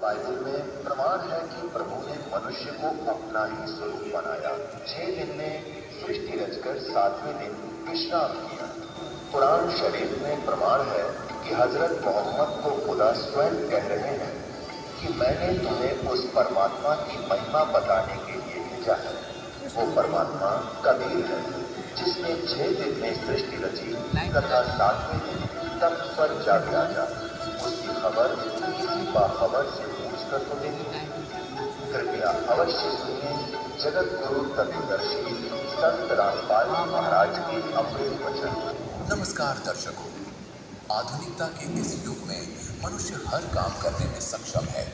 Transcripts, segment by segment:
Bible में प्रमाण है कि प्रभु ने मनुष्य को अपना ही स्वरूप बनाया। 6 दिन में सृष्टि रचकर 7वें दिन विश्राम किया। कुरान शरीफ में प्रमाण है कि हजरत मोहम्मद को खुदा स्वयं कह रहे हैं कि मैंने तुम्हें उस परमात्मा की महिमा बताने के लिए भेजा है। वो परमात्मा कबीर है जिसने 6 दिन में सृष्टि रची तथा 7वें दिन तख्त पर जा विराजा। उसकी खबर किसी बाखबर से पूछकर तो नहीं। कृपया अवश्य सुनिए जगत गुरु तत्वदर्शी संत रामपाल महाराज के अमृत वचन। नमस्कार दर्शकों, आधुनिकता के इस युग में मनुष्य हर काम करने में सक्षम है,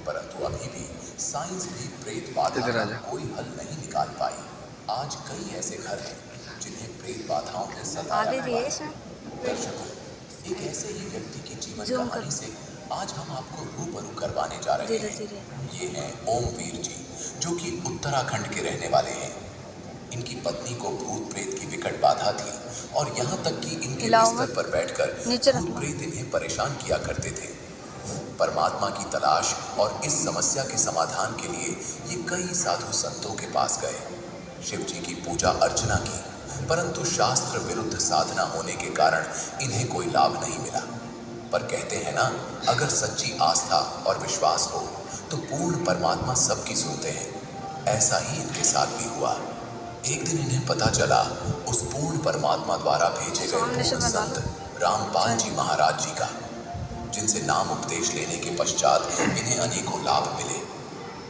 परंतु अभी भी साइंस भी प्रेत बाधा का कोई हल नहीं निकाल पाई। आज कई ऐसे घर हैं जिन्हें प्रेत बाधाओं ने सताया हुआ है। दर्शकों, एक ऐसे ही व्यक्ति की जीवन कहानी से आज हम आपको रूबरू करवाने जा रहे हैं। ये हैं ओमवीर जी, जो कि उत्तराखंड के रहने वाले हैं। इनकी पत्नी को भूत प्रेत की विकट बाधा थी और यहाँ तक कि इनके बिस्तर पर बैठकर भूत प्रेत इन्हें परेशान किया करते थे। परमात्मा की तलाश और इस समस्या के समाधान के लिए ये कई साधु संतों के पास गए, शिव जी की पूजा अर्चना की, परंतु शास्त्र विरुद्ध साधना होने के कारण इन्हें कोई लाभ नहीं मिला। पर कहते हैं ना, अगर सच्ची आस्था और विश्वास हो तो पूर्ण परमात्मा सबकी सुनते हैं। ऐसा ही इनके साथ भी हुआ। एक दिन इन्हें पता चला उस पूर्ण परमात्मा द्वारा भेजे गए संत रामपाल जी महाराज जी का, जिनसे नाम उपदेश लेने के पश्चात इन्हें अनेकों लाभ मिले।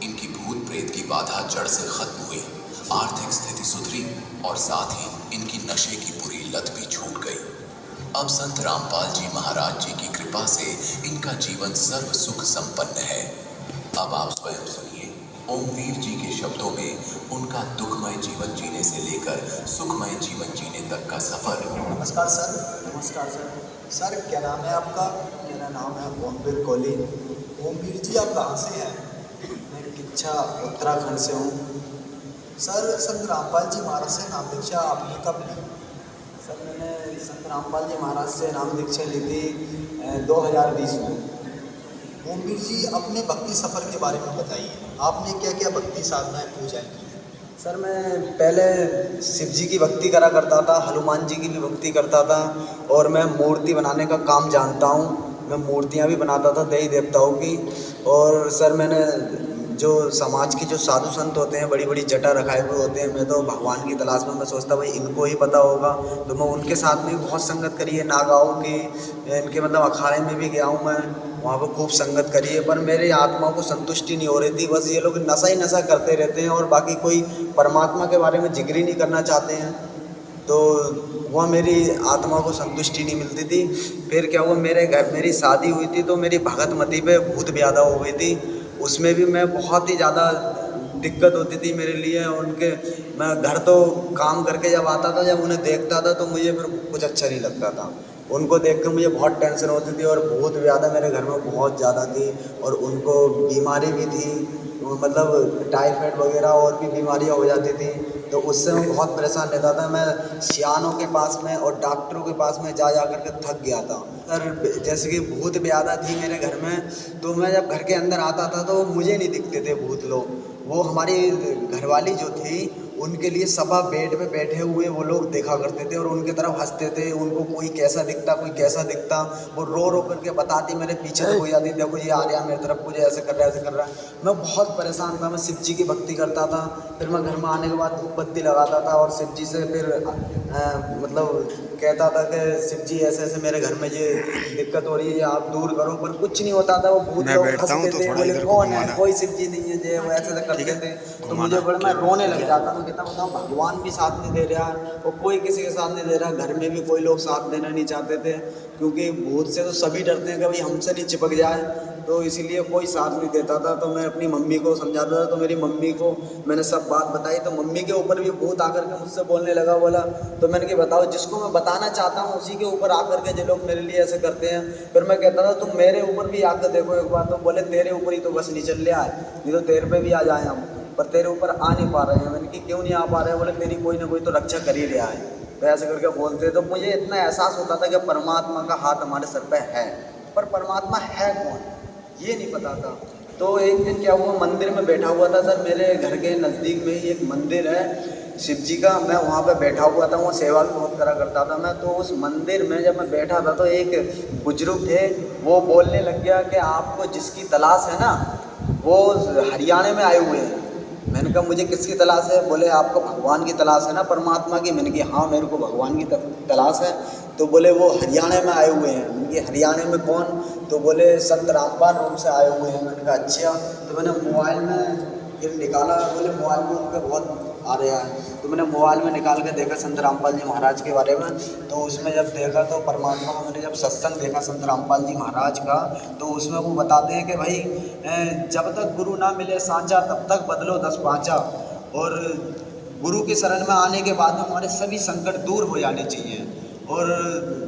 इनकी भूत प्रेत की बाधा जड़ से खत्म हुई, आर्थिक स्थिति सुधरी और साथ ही इनकी नशे की बुरी लत भी छूट गई। अब संत रामपाल जी महाराज जी की कृपा से इनका जीवन सर्व सुख संपन्न है। अब आप स्वयं सुनिए ओमवीर जी के शब्दों में उनका दुखमय जीवन जीने से लेकर सुखमय जीवन जीने तक का सफर। नमस्कार सर। नमस्कार सर। सर क्या नाम है आपका? मेरा नाम है ओमवीर कोहली। ओमवीर जी आप कहाँ से हैं? मैं किच्छा उत्तराखंड से हूँ। सर संत रामपाल जी महाराज से नाम दीक्षा आपने कब ली? सर मैंने संत रामपाल जी महाराज से नाम दीक्षा ली थी 2020 में। ओमवीर जी अपने भक्ति सफ़र के बारे में बताइए, आपने क्या क्या भक्ति साधनाएं पूजाएं की हैं? सर मैं पहले शिव जी की भक्ति करा करता था, हनुमान जी की भी भक्ति करता था और मैं मूर्ति बनाने का काम जानता हूँ। मैं मूर्तियाँ भी बनाता था देवी देवताओं की। और सर मैंने जो समाज के जो साधु संत होते हैं, बड़ी बड़ी जटा रखाए हुए होते हैं, मैं तो भगवान की तलाश में मैं सोचता भाई इनको ही पता होगा, तो मैं उनके साथ में बहुत संगत करी है। नागाओं की इनके मतलब अखाड़े में भी गया हूँ मैं, वहाँ पर खूब संगत करी है, पर मेरी आत्मा को संतुष्टि नहीं हो रही थी। बस ये लोग नशा ही नशा करते रहते हैं और बाकी कोई परमात्मा के बारे में जिक्र ही नहीं करना चाहते हैं, तो वह मेरी आत्मा को संतुष्टि नहीं मिलती थी। फिर क्या हुआ, मेरे घर मेरी शादी हुई थी तो मेरी भगतमती पे भूत ब्यादा हो गई थी। उसमें भी मैं बहुत ही ज़्यादा दिक्कत होती थी मेरे लिए। उनके मैं घर तो काम करके जब आता था, जब उन्हें देखता था तो मुझे फिर कुछ अच्छा नहीं लगता था। उनको देख कर मुझे बहुत टेंशन होती थी और भूत ब्यादा मेरे घर में बहुत ज़्यादा थी। और उनको बीमारी भी थी, मतलब टाइफाइड वगैरह और भी बीमारियां हो जाती थी, तो उससे मैं बहुत परेशान रहता था। मैं सियानों के पास में और डॉक्टरों के पास में जा कर के थक गया था। सर जैसे कि भूत ब्यादा थी मेरे घर में, तो मैं जब घर के अंदर आता था तो मुझे नहीं दिखते थे भूत लोग। वो हमारी घरवाली जो थी उनके लिए सभा बेड पे बैठे हुए वो लोग देखा करते थे और उनके तरफ हंसते थे। उनको कोई कैसा दिखता, कोई कैसा दिखता, वो रो रो करके बताती, मेरे पीछे तो कोई आती, देखो ये आ रहा मेरी तरफ, मुझे ऐसे कर रहा है, ऐसे कर रहा है। मैं बहुत परेशान था। मैं शिव जी की भक्ति करता था, फिर मैं घर में आने के बाद धूपबत्ती लगाता था और शिव जी से फिर मतलब कहता था कि शिव जी ऐसे ऐसे मेरे घर में ये दिक्कत हो रही है, आप दूर करो, पर कुछ नहीं होता था। वो भूत लोग हंसते थे, बोले कौन है, कोई शिव जी नहीं है, जो वो ऐसे करते थे। तो मुझे बड़ा मैं रोने लग जाता हूँ, कहता बताओ भगवान भी साथ नहीं दे रहा और कोई किसी के साथ नहीं दे रहा। घर में भी कोई लोग साथ देना नहीं चाहते थे, क्योंकि भूत से तो सभी डरते हैं कि भाई हमसे नहीं चिपक जाए, तो इसीलिए कोई साथ नहीं देता था। तो मैं अपनी मम्मी को समझाता था, तो मेरी मम्मी को मैंने सब बात बताई, तो मम्मी के ऊपर भी भूत आकर के मुझसे बोलने लगा। बोला तो मैंने कहा बताओ, जिसको मैं बताना चाहता हूँ उसी के ऊपर आकर के जो लोग मेरे लिए ऐसे करते हैं। फिर मैं कहता था तुम मेरे ऊपर भी आकर देखो एक बार, तो बोले तेरे ऊपर ही तो बस नहीं चल रहा है, नहीं तो तेरे पे भी आ जाए हम, पर तेरे ऊपर आ नहीं पा रहे हैं। मैंने कि क्यों नहीं आ पा रहे हैं? बोले तेरी कोई ना कोई तो रक्षा कर ही रहा है। तो ऐसे करके बोलते, तो मुझे इतना एहसास होता था कि परमात्मा का हाथ हमारे सर पे है, पर परमात्मा है कौन ये नहीं पता था। तो एक दिन क्या हुआ, मंदिर में बैठा हुआ था सर, मेरे घर के नज़दीक में ही एक मंदिर है शिव जी का। मैं वहाँ पे बैठा हुआ था, वहाँ सेवा भी बहुत करा करता था मैं। तो उस मंदिर में जब मैं बैठा था तो एक बुजुर्ग थे, वो बोलने लग गया कि आपको जिसकी तलाश है ना वो हरियाणा में आए हुए हैं। मैंने कहा मुझे किसकी तलाश है? बोले आपको भगवान की तलाश है ना, परमात्मा की। मैंने कहा हाँ मेरे को भगवान की तलाश है। तो बोले वो हरियाणा में आए हुए हैं। मैंने कहा हरियाणा में कौन? तो बोले संत रामपाल रूम से आए हुए हैं। मैंने कहा अच्छा। तो मैंने मोबाइल में फिर निकाला, बोले मोबाइल में उनका बहुत आ रहा है। तो मैंने मोबाइल में निकाल के देखा संत रामपाल जी महाराज के बारे में। तो उसमें जब देखा तो परमात्मा का मैंने जब सत्संग देखा संत रामपाल जी महाराज का, तो उसमें वो बताते हैं कि भाई जब तक गुरु ना मिले सांचा तब तक बदलो 10 पाँचा। और गुरु के शरण में आने के बाद में हमारे सभी संकट दूर हो जाने चाहिए। और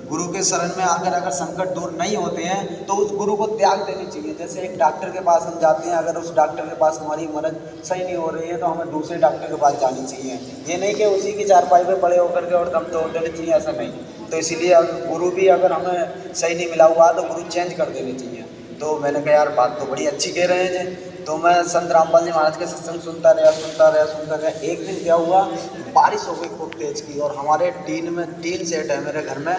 गुरु के शरण में आकर अगर संकट दूर नहीं होते हैं तो उस गुरु को त्याग देनी चाहिए। जैसे एक डॉक्टर के पास हम जाते हैं, अगर उस डॉक्टर के पास हमारी मदद सही नहीं हो रही है तो हमें दूसरे डॉक्टर के पास जानी चाहिए। ये नहीं कि उसी की चारपाई पे पड़े होकर के और दम तोड़ देनी चाहिए, ऐसा नहीं। तो इसीलिए गुरु भी अगर हमें सही नहीं मिला हुआ तो गुरु चेंज कर देनी चाहिए। तो मैंने कहा यार बात तो बड़ी अच्छी कह रहे हैं जी। तो मैं संत रामपाल जी महाराज के सत्संग सुनता रहा। एक दिन क्या हुआ, बारिश हो गई खूब तेज की, और हमारे टीन सेट है मेरे घर में,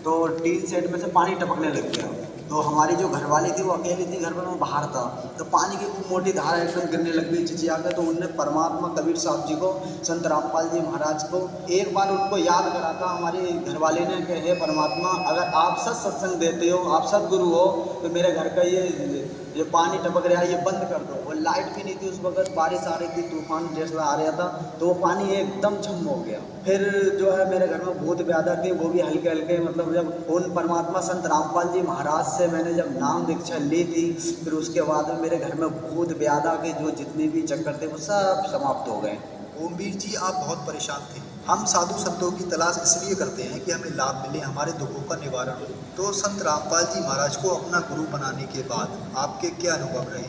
तो टीन सेट में से पानी टपकने लग गया। तो हमारी जो घरवाली थी वो अकेली थी घर में, मैं बाहर था। तो पानी की खूब मोटी धारा एकदम गिरने लग गई चिचिया के। तो उनने परमात्मा कबीर साहब जी को, संत रामपाल जी महाराज को एक बार उनको याद करा था हमारी घरवाली ने कि हे परमात्मा, अगर आप सत्संग देते हो, आप सदगुरु हो, तो मेरे घर का ये पानी टपक रहा है ये बंद कर दो। और लाइट भी नहीं थी उस वक्त, बारिश आ रही थी, तूफान जैसा आ रहा था, तो वो पानी एकदम छम हो गया। फिर जो है मेरे घर में भूत ब्यादा थे, वो भी हल्के हल्के, मतलब जब उन परमात्मा संत रामपाल जी महाराज से मैंने जब नाम दीक्षा ली थी, फिर उसके बाद में मेरे घर में भूत ब्यादा के जो जितने भी चक्कर थे वो सब समाप्त हो गए। ओमवीर जी, आप बहुत परेशान थे। हम साधु संतों की तलाश इसलिए करते हैं कि हमें लाभ मिले, हमारे दुखों का निवारण हो। तो संत रामपाल जी महाराज को अपना गुरु बनाने के बाद आपके क्या अनुभव रहे?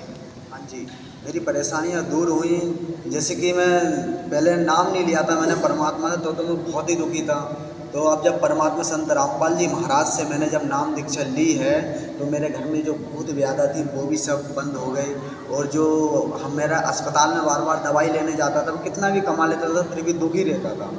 हाँ जी, मेरी परेशानियाँ दूर हुई। जैसे कि मैं पहले नाम नहीं लिया था मैंने परमात्मा से, तो मैं बहुत ही दुखी था। तो अब जब परमात्मा संत रामपाल जी महाराज से मैंने जब नाम दीक्षा ली है, तो मेरे घर में जो भूत व्याधा थी वो भी सब बंद हो गई। और जो मेरा अस्पताल में बार बार दवाई लेने जाता था, कितना भी कमा लेता था फिर भी दुखी रहता था।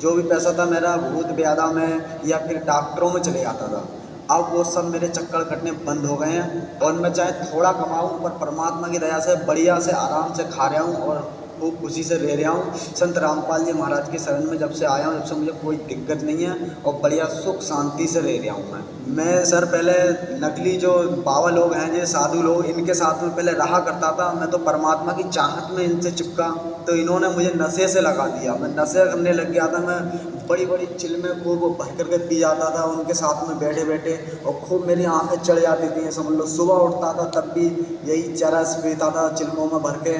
जो भी पैसा था मेरा भूत व्याधा में या फिर डॉक्टरों में चले जाता था। अब वो सब मेरे चक्कर कटने बंद हो गए हैं, और मैं चाहे थोड़ा कमाऊँ पर परमात्मा की दया से बढ़िया से आराम से खा रहा हूँ और खूब खुशी से रह रहा हूँ। संत रामपाल जी महाराज के शरण में जब से आया हूँ, जब से मुझे कोई दिक्कत नहीं है और बढ़िया सुख शांति से रह रहा हूँ मैं सर पहले नकली जो बाबा लोग हैं, ये साधु लोग, इनके साथ में पहले रहा करता था। मैं तो परमात्मा की चाहत में इनसे चिपका, तो इन्होंने मुझे नशे से लगा दिया। मैं नशे करने लग गया था। मैं बड़ी बड़ी चिल्में खूब भर करके पी जाता था उनके साथ में बैठे बैठे, और खूब मेरी आंखें चढ़ जाती थी, समझ लो। सुबह उठता था तब भी यही चरस पीता था चिल्मों में भर के,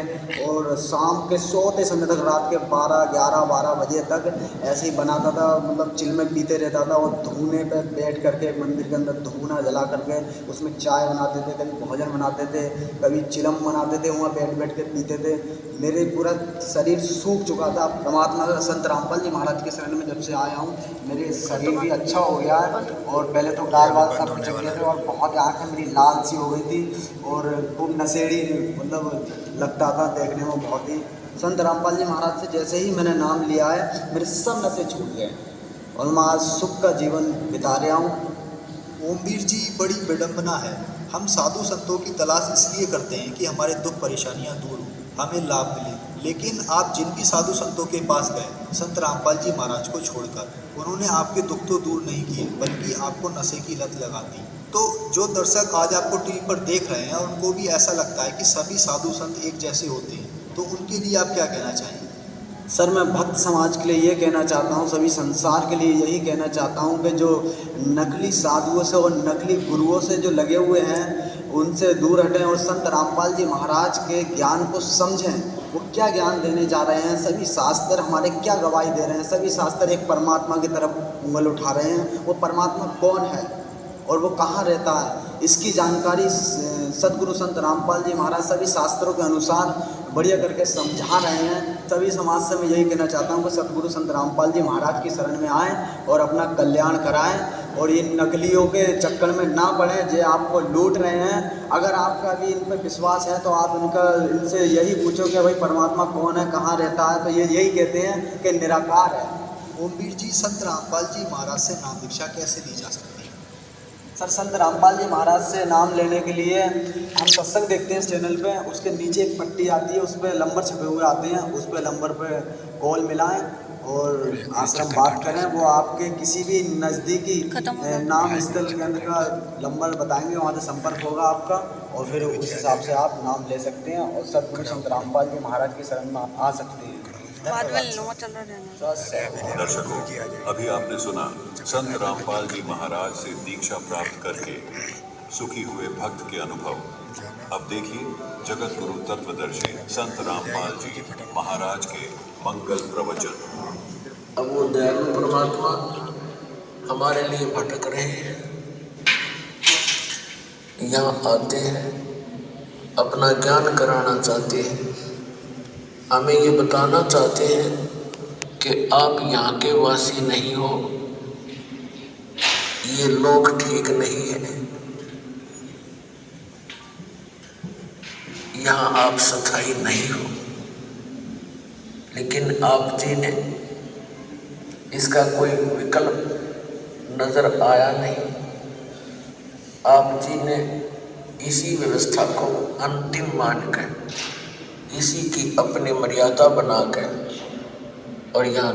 और शाम के सोते समय तक रात के 12 बजे तक ऐसे ही बनाता था, मतलब चिल्में पीते रहता था। और धूने पे बैठ करके मंदिर के अंदर धूना जला करके उसमें चाय बनाते थे, कभी भोजन बनाते थे, कभी चिलम बनाते थे, वहाँ बैठ बैठ के पीते थे। मेरे पूरा शरीर सूख चुका था। परमात्मा संत रामपाल जी महाराज के शरण में जब से आया हूँ, मेरे शरीर भी अच्छा हो गया है। और पहले तो गाल वाल सब पिचक गए थे, और बहुत आँखें मेरी लाल सी हो गई थी, और खूब नशेड़ी मतलब लगता था देखने में बहुत ही। संत रामपाल जी महाराज से जैसे ही मैंने नाम लिया है, मेरे सब नशे छूट गए और मैं आज सुख का जीवन बिता रहा हूँ। ओमवीर जी, बड़ी विडंबना है। हम साधु संतों की तलाश इसलिए करते हैं कि हमारे दुख परेशानियां दूर हो, हमें लाभ मिले। लेकिन आप जिन भी साधु संतों के पास गए संत रामपाल जी महाराज को छोड़कर, उन्होंने आपके दुख तो दूर नहीं किए बल्कि आपको नशे की लत लगा दी। तो जो दर्शक आज आपको टीवी पर देख रहे हैं, उनको भी ऐसा लगता है कि सभी साधु संत एक जैसे होते हैं, तो उनके लिए आप क्या कहना चाहेंगे? सर मैं भक्त समाज के लिए ये कहना चाहता हूँ, सभी संसार के लिए यही कहना चाहता हूँ कि जो नकली साधुओं से और नकली गुरुओं से जो लगे हुए हैं उनसे दूर हटें और संत रामपाल जी महाराज के ज्ञान को समझें। वो क्या ज्ञान देने जा रहे हैं, सभी शास्त्र हमारे क्या गवाही दे रहे हैं। सभी शास्त्र एक परमात्मा की तरफ उंगल उठा रहे हैं। वो परमात्मा कौन है और वो कहाँ रहता है, इसकी जानकारी सदगुरु संत रामपाल जी महाराज सभी शास्त्रों के अनुसार बढ़िया करके समझा रहे हैं। सभी समाज से मैं यही कहना चाहता हूँ कि सतगुरु संत रामपाल जी महाराज की शरण में आएँ और अपना कल्याण कराएं और इन नकलियों के चक्कर में ना पड़ें जो आपको लूट रहे हैं। अगर आपका भी इन पर विश्वास है तो आप इनसे यही पूछो कि भाई परमात्मा कौन है, कहाँ रहता है, तो ये यही कहते हैं कि निराकार है। ओमवीर जी, संत रामपाल जी महाराज से नाम दीक्षा कैसे दी जा सकती है? सर, संत रामपाल जी महाराज से नाम लेने के लिए हम सत्संग देखते हैं इस चैनल पे, उसके नीचे एक पट्टी आती है, उस पर नंबर छपे हुए आते हैं, उस पर नंबर पे कॉल मिलाएं और आश्रम बात करें। वो आपके किसी भी नज़दीकी नाम स्थल केंद्र का नंबर बताएंगे, वहाँ से संपर्क होगा आपका और फिर उस हिसाब से आप नाम ले सकते हैं और सतगुरु संत रामपाल जी महाराज की शरण में आ सकते हैं। दर्शकों, अभी आपने सुना संत रामपाल जी महाराज से दीक्षा प्राप्त करके सुखी हुए भक्त के अनुभव। अब देखिए जगत गुरु तत्वदर्शी संत रामपाल जी महाराज के मंगल प्रवचन। अब वो दयालु परमात्मा हमारे लिए भटक रहे हैं, यहाँ आते हैं, अपना ज्ञान कराना चाहते हैं, हमें ये बताना चाहते हैं कि आप यहाँ के वासी नहीं हो, ये लोग ठीक नहीं है, यहाँ आप सच्चाई नहीं हो। लेकिन आप जी ने इसका कोई विकल्प नजर आया नहीं। आप जी ने इसी व्यवस्था को अंतिम मानकर, इसी की अपनी मर्यादा बनाकर और यहाँ